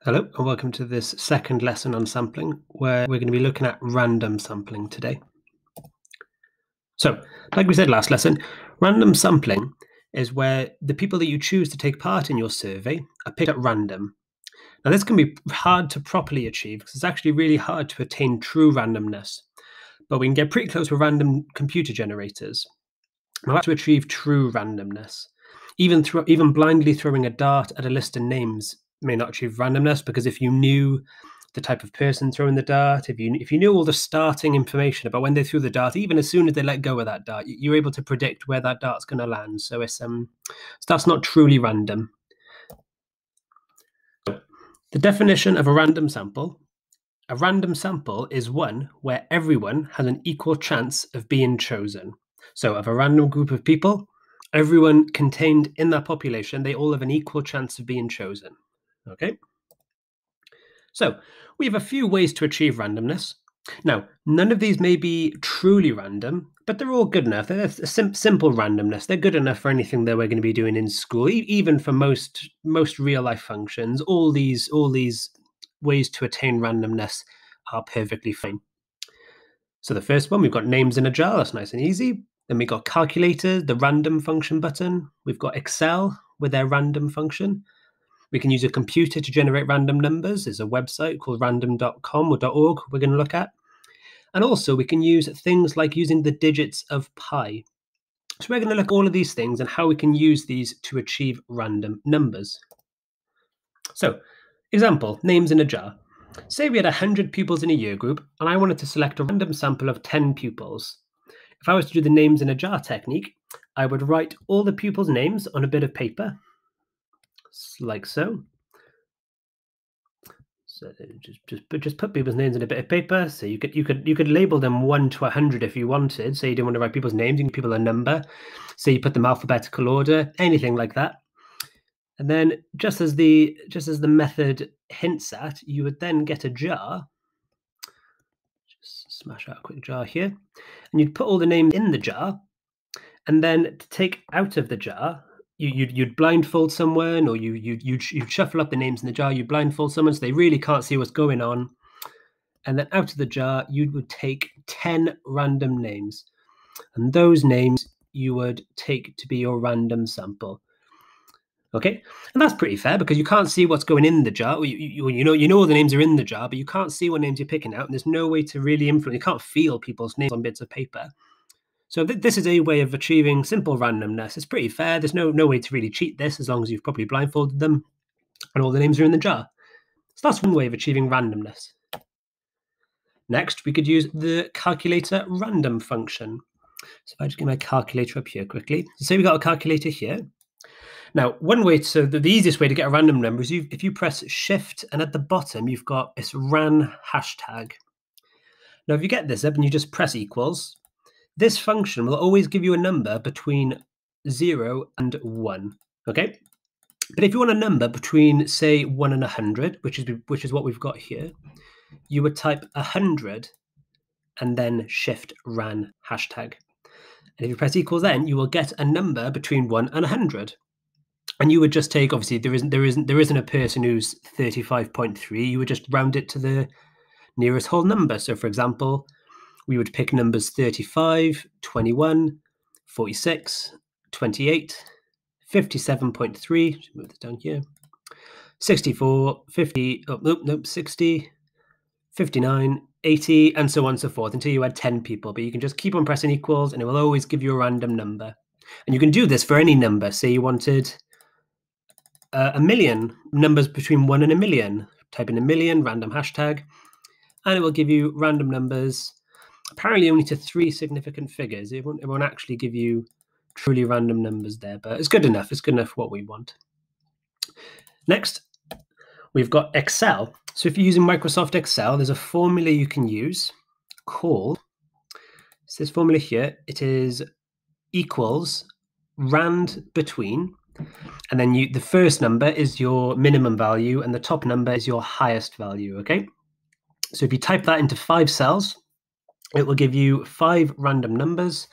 Hello, and welcome to this second lesson on sampling, where we're going to be looking at random sampling today. So, like we said last lesson, random sampling is where the people that you choose to take part in your survey are picked at random. Now, this can be hard to properly achieve because it's actually really hard to attain true randomness, but we can get pretty close with random computer generators. Now, to achieve true randomness, even blindly throwing a dart at a list of names may not achieve randomness, because if you knew the type of person throwing the dart, if you knew all the starting information about when they threw the dart, even as soon as they let go of that dart, you're able to predict where that dart's going to land. So that's not truly random. The definition of a random sample is one where everyone has an equal chance of being chosen. So of a random group of people, everyone contained in that population, they all have an equal chance of being chosen. Okay? So we have a few ways to achieve randomness. Now, none of these may be truly random, but they're all good enough. They're simple randomness. They're good enough for anything that we're going to be doing in school, even for most real life functions. All these ways to attain randomness are perfectly fine. So the first one, we've got names in a jar. That's nice and easy. Then we've got calculators, the random function button. We've got Excel with their random function. We can use a computer to generate random numbers. There's a website called random.com or .org we're going to look at. And also we can use things like using the digits of pi. So we're going to look at all of these things and how we can use these to achieve random numbers. So, example, names in a jar. Say we had 100 pupils in a year group, and I wanted to select a random sample of 10 pupils. If I was to do the names in a jar technique, I would write all the pupils' names on a bit of paper, like so. So just put people's names in a bit of paper. So you could label them 1 to 100 if you wanted. Say you didn't want to write people's names, you can give people a number. So you put them alphabetical order, anything like that. And then just as the method hints at, you would then get a jar. Just smash out a quick jar here. And you'd put all the names in the jar. And then to take out of the jar, you'd blindfold someone, or you'd shuffle up the names in the jar, you'd blindfold someone so they really can't see what's going on. And then out of the jar, you would take 10 random names. And those names you would take to be your random sample. Okay, and that's pretty fair because you can't see what's going in the jar. You know all the names are in the jar, but you can't see what names you're picking out, and there's no way to really influence. You can't feel people's names on bits of paper. So this is a way of achieving simple randomness. It's pretty fair. There's no way to really cheat this as long as you've properly blindfolded them and all the names are in the jar. So that's one way of achieving randomness. Next, we could use the calculator random function. So if I just get my calculator up here quickly. So say we got a calculator here. Now, one way, so the easiest way to get a random number is if you press Shift, and at the bottom you've got this ran hashtag. Now, if you get this up and you just press equals, this function will always give you a number between 0 and 1. Okay, but if you want a number between, say, 1 and 100, which is what we've got here, you would type 100 and then Shift ran hashtag. And if you press equals, then you will get a number between 1 and 100. And you would just take, obviously, there isn't a person who's 35.3. You would just round it to the nearest whole number. So, for example, we would pick numbers 35, 21, 46, 28, 57.3. Move this down here. 64, 50. Oh no, 60, 59, 80, and so on and so forth until you had 10 people. But you can just keep on pressing equals, and it will always give you a random number. And you can do this for any number. Say you wanted a million, numbers between 1 and a million. Type in a million, random hashtag, and it will give you random numbers, apparently only to 3 significant figures. It won't actually give you truly random numbers there, but it's good enough. It's good enough for what we want. Next, we've got Excel. So if you're using Microsoft Excel, there's a formula you can use called, it's this formula here. It is equals rand between, and then the first number is your minimum value and the top number is your highest value, okay? So if you type that into 5 cells, it will give you 5 random numbers.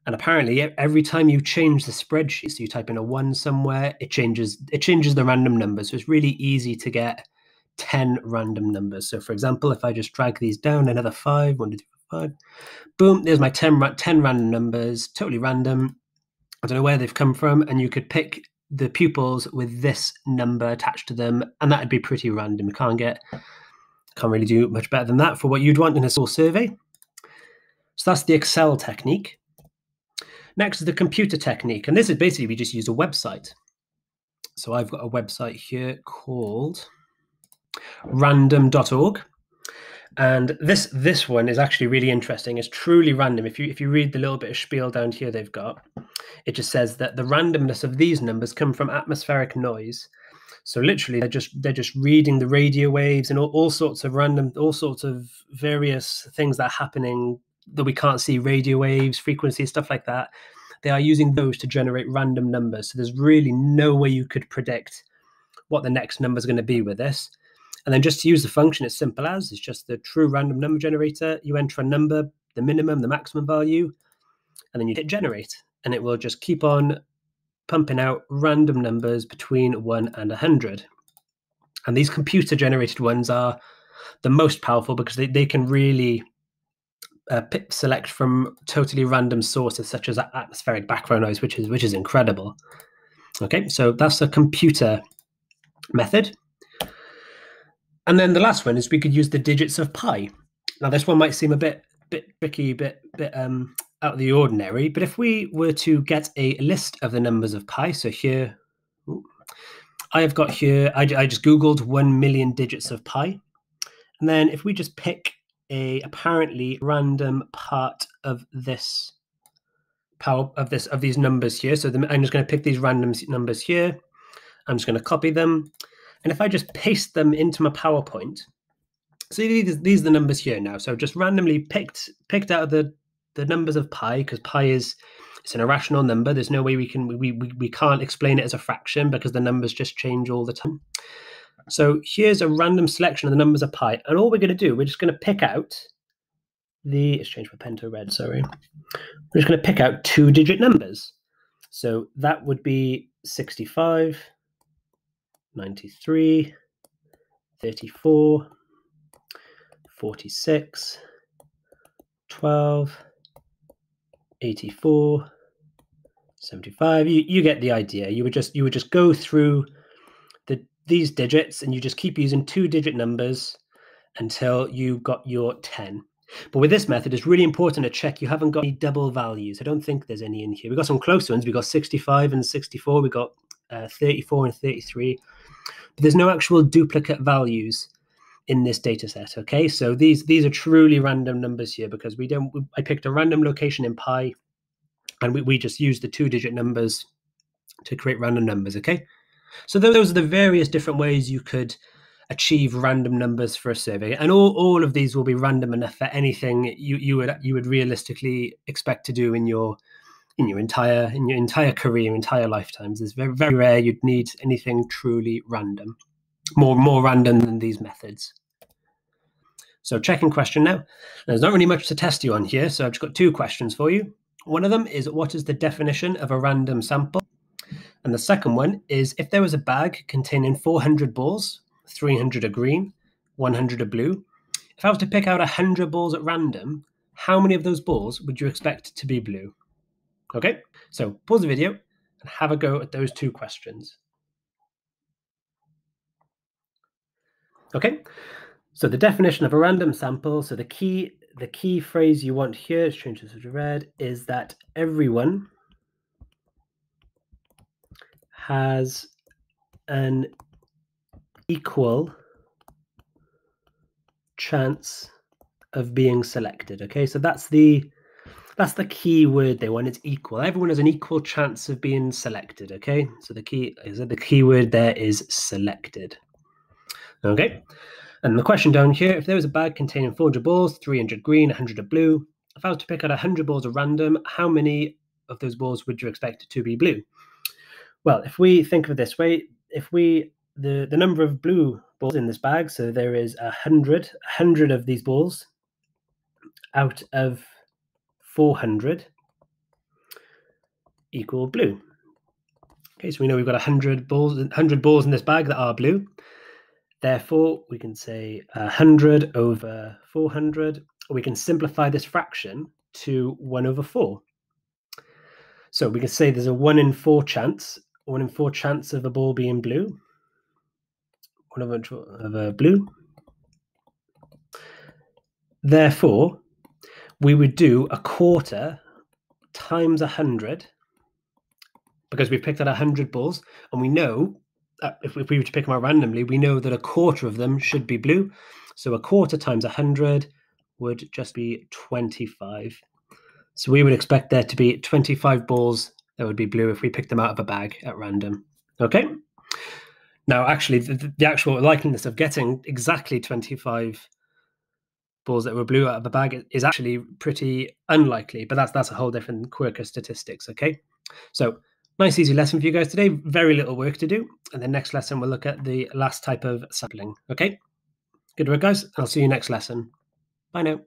And apparently every time you change the spreadsheet, so you type in a 1 somewhere, it changes the random number. So it's really easy to get 10 random numbers. So for example, if I just drag these down, another 5, 1, 2, 3, 4, 5, boom, there's my 10 random numbers, totally random. I don't know where they've come from, and you could pick the pupils with this number attached to them, and that'd be pretty random. You can't really do much better than that for what you'd want in a school survey. So that's the Excel technique. Next is the computer technique, and this is basically we just use a website. So I've got a website here called random.org. And this one is actually really interesting. It's truly random. If you read the little bit of spiel down here they've got, it just says that the randomness of these numbers come from atmospheric noise. So literally they're just reading the radio waves and all sorts of various things that are happening that we can't see, radio waves, frequencies, stuff like that. They are using those to generate random numbers. So there's really no way you could predict what the next number is going to be with this. And then just to use the function, it's simple as, it's just the true random number generator. You enter a number, the minimum, the maximum value, and then you hit generate. And it will just keep on pumping out random numbers between 1 and 100. And these computer-generated ones are the most powerful because they can really select from totally random sources, such as atmospheric background noise, which is incredible. Okay, so that's a computer method. And then the last one is we could use the digits of pi. Now this one might seem a bit tricky, bit out of the ordinary, but if we were to get a list of the numbers of pi, so here I have got here, I just Googled 1 million digits of pi, and then if we just pick a apparently random part of this of these numbers here, so I'm just going to pick these random numbers here. I'm just going to copy them. And if I just paste them into my PowerPoint, so these are the numbers here now. So just randomly picked out of the numbers of pi, because pi it's an irrational number. There's no way we can't explain it as a fraction because the numbers just change all the time. So here's a random selection of the numbers of pi. And all we're going to do, we're just going to pick out let's change my pen to red, sorry. We're just going to pick out 2-digit numbers. So that would be 65, 93, 34, 46, 12, 84, 75. You get the idea. You would just go through these digits, and you just keep using 2-digit numbers until you got your 10. But with this method, it's really important to check you haven't got any double values. I don't think there's any in here. We've got some close ones. We've got 65 and 64. We've got 34 and 33. But there's no actual duplicate values in this data set. Okay, so these are truly random numbers here because I picked a random location in pi, and we just used the 2-digit numbers to create random numbers. Okay, so those are the various different ways you could achieve random numbers for a survey, and all of these will be random enough for anything you would realistically expect to do in your entire career, entire lifetimes. It's very, very rare you'd need anything truly random, more random than these methods. So checking question now. There's not really much to test you on here, so I've just got 2 questions for you. One of them is, what is the definition of a random sample? And the second one is, if there was a bag containing 400 balls, 300 are green, 100 are blue. If I was to pick out 100 balls at random, how many of those balls would you expect to be blue? Okay, so pause the video and have a go at those 2 questions. Okay, so the definition of a random sample, so the key phrase you want here, is change this to red, is that everyone has an equal chance of being selected. Okay, so that's the key word they want. It's equal. Everyone has an equal chance of being selected. Okay, so the key word there is selected. Okay, and the question down here, if there was a bag containing 400 balls, 300 green, 100 are blue, if I was to pick out 100 balls at random, how many of those balls would you expect to be blue? Well, if we think of it this way, if the number of blue balls in this bag, so there is 100 of these balls out of 400 equal blue. Okay, so we know we've got 100 balls in this bag that are blue. Therefore, we can say 100 over 400. Or we can simplify this fraction to 1 over 4. So we can say there's a 1 in 4 chance, of a ball being blue. 1 over blue. Therefore, we would do a quarter times 100, because we've picked out 100 balls, and we know that if we were to pick them out randomly, we know that a quarter of them should be blue. So a quarter times 100 would just be 25. So we would expect there to be 25 balls that would be blue if we picked them out of a bag at random. Okay? Now, actually, the actual likeliness of getting exactly 25 balls that were blue out of a bag is actually pretty unlikely, but that's a whole different quirk of statistics, okay? So, nice easy lesson for you guys today. Very little work to do. And the next lesson, we'll look at the last type of sampling, okay? Good work, guys. I'll see you next lesson. Bye now.